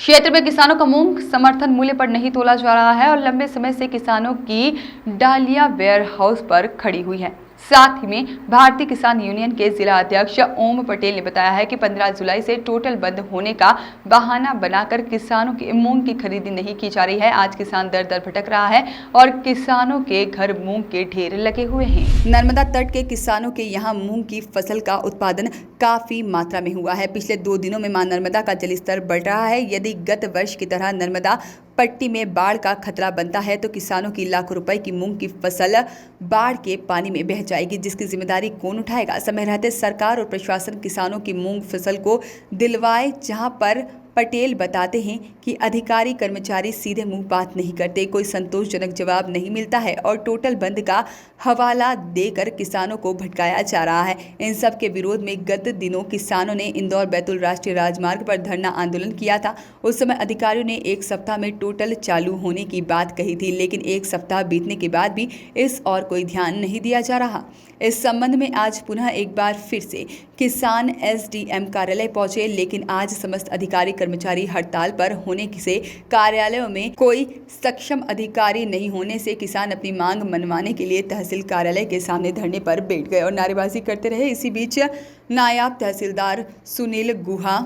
क्षेत्र में किसानों का मूंग समर्थन मूल्य पर नहीं तोला जा रहा है और लंबे समय से किसानों की डालिया वेयर हाउस पर खड़ी हुई है। साथ ही में भारतीय किसान यूनियन के जिला अध्यक्ष ओम पटेल ने बताया है कि 15 जुलाई से टोटल बंद होने का बहाना बनाकर किसानों की मूंग की खरीदी नहीं की जा रही है। आज किसान दर दर भटक रहा है और किसानों के घर मूंग के ढेर लगे हुए हैं। नर्मदा तट के किसानों के यहाँ मूंग की फसल का उत्पादन काफी मात्रा में हुआ है। पिछले 2 दिनों में मां नर्मदा का जलस्तर बढ़ रहा है। यदि गत वर्ष की तरह नर्मदा पट्टी में बाढ़ का खतरा बनता है तो किसानों की लाखों रुपए की मूंग की फसल बाढ़ के पानी में बह जाएगी, जिसकी जिम्मेदारी कौन उठाएगा। समय रहते सरकार और प्रशासन किसानों की मूंग फसल को दिलवाए, जहां पर पटेल बताते हैं कि अधिकारी कर्मचारी सीधे मुंह बात नहीं करते, कोई संतोषजनक जवाब नहीं मिलता है और टोटल बंद का हवाला देकर किसानों को भटकाया जा रहा है। इन सब के विरोध में गत दिनों किसानों ने इंदौर बैतूल राष्ट्रीय राजमार्ग पर धरना आंदोलन किया था। उस समय अधिकारियों ने 1 सप्ताह में टोटल चालू होने की बात कही थी, लेकिन 1 सप्ताह बीतने के बाद भी इस और कोई ध्यान नहीं दिया जा रहा। इस संबंध में आज पुनः एक बार फिर से किसान एसडीएम कार्यालय पहुंचे, लेकिन आज समस्त अधिकारी कर्मचारी हड़ताल पर होने से कार्यालयों में कोई सक्षम अधिकारी नहीं होने से किसान अपनी मांग मनवाने के लिए तहसील कार्यालय के सामने धरने पर बैठ गए और नारेबाजी करते रहे। इसी बीच नायब तहसीलदार सुनील गुहा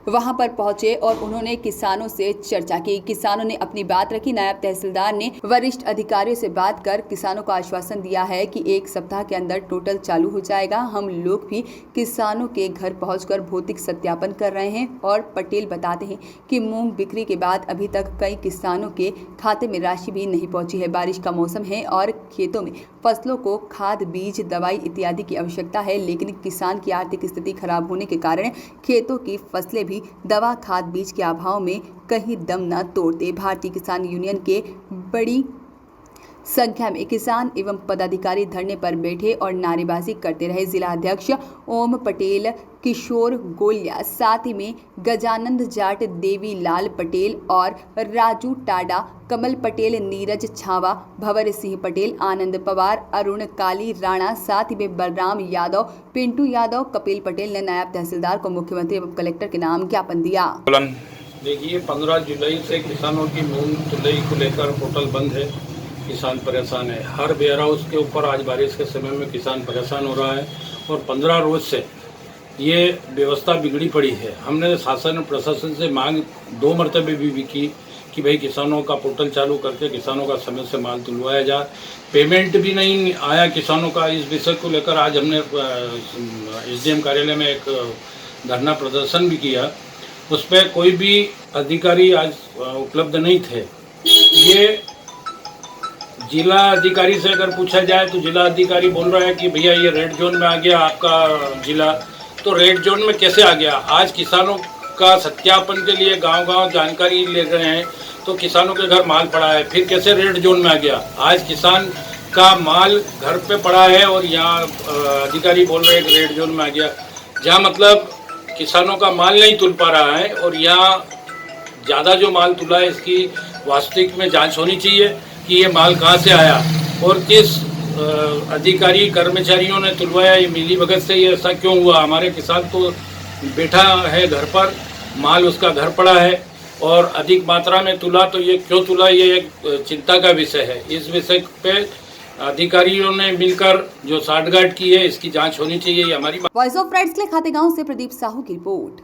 वहां पर पहुंचे और उन्होंने किसानों से चर्चा की। किसानों ने अपनी बात रखी। नायब तहसीलदार ने वरिष्ठ अधिकारियों से बात कर किसानों को आश्वासन दिया है कि 1 सप्ताह के अंदर टोटल चालू हो जाएगा। हम लोग भी किसानों के घर पहुंचकर भौतिक सत्यापन कर रहे हैं। और पटेल बताते हैं कि मूंग बिक्री के बाद अभी तक कई किसानों के खाते में राशि भी नहीं पहुंची है। बारिश का मौसम है और खेतों में फसलों को खाद, बीज, दवाई इत्यादि की आवश्यकता है, लेकिन किसान की आर्थिक स्थिति खराब होने के कारण खेतों की फसलें दवा, खाद, बीज के अभाव में कहीं दम न तोड़ते। भारतीय किसान यूनियन के बड़ी संख्या में किसान एवं पदाधिकारी धरने पर बैठे और नारेबाजी करते रहे। जिला अध्यक्ष ओम पटेल, किशोर गोलिया, साथ ही में गजानंद जाट, देवी लाल पटेल और राजू टाडा, कमल पटेल, नीरज छावा, भंवर सिंह पटेल, आनंद पवार, अरुण काली राणा, साथ ही में बलराम यादव, पिंटू यादव, कपिल पटेल ने नायब तहसीलदार को मुख्यमंत्री एवं कलेक्टर के नाम ज्ञापन दिया। देखिए, 15 जुलाई से किसानों की मूंग तुलई को लेकर टोटल बंद है। किसान परेशान है। हर वेयर हाउस के ऊपर आज बारिश के समय में किसान परेशान हो रहा है और 15 रोज से ये व्यवस्था बिगड़ी पड़ी है। हमने शासन और प्रशासन से मांग 2 मरतबे भी की कि भाई किसानों का पोर्टल चालू करके किसानों का समय से माल तुलवाया जाए। पेमेंट भी नहीं आया किसानों का। इस विषय को लेकर आज हमने एसडीएम कार्यालय में एक धरना प्रदर्शन भी किया। उस पर कोई भी अधिकारी आज उपलब्ध नहीं थे। ये जिला अधिकारी से अगर पूछा जाए तो जिला अधिकारी बोल रहा है कि भैया ये रेड जोन में आ गया आपका जिला। तो रेड जोन में कैसे आ गया? आज किसानों का सत्यापन के लिए गांव-गांव जानकारी ले रहे हैं तो किसानों के घर माल पड़ा है, फिर कैसे रेड जोन में आ गया? आज किसान का माल घर पे पड़ा है और यहाँ अधिकारी बोल रहे हैं कि रेड जोन में आ गया। जहाँ मतलब किसानों का माल नहीं तुल पा रहा है और यहाँ ज़्यादा जो माल तुला है इसकी वास्तविक में जांच होनी चाहिए कि ये माल कहाँ से आया और किस अधिकारी कर्मचारियों ने तुलवाया। ये मिलीभगत से ये ऐसा क्यों हुआ? हमारे किसान तो बैठा है घर पर, माल उसका घर पड़ा है और अधिक मात्रा में तुला, तो ये क्यों तुला, ये एक चिंता का विषय है। इस विषय पे अधिकारियों ने मिलकर जो साठगांठ की है इसकी जांच होनी चाहिए, ये हमारी। वॉइस ऑफ राइट्स के लिए खातेगांव से प्रदीप साहू की रिपोर्ट।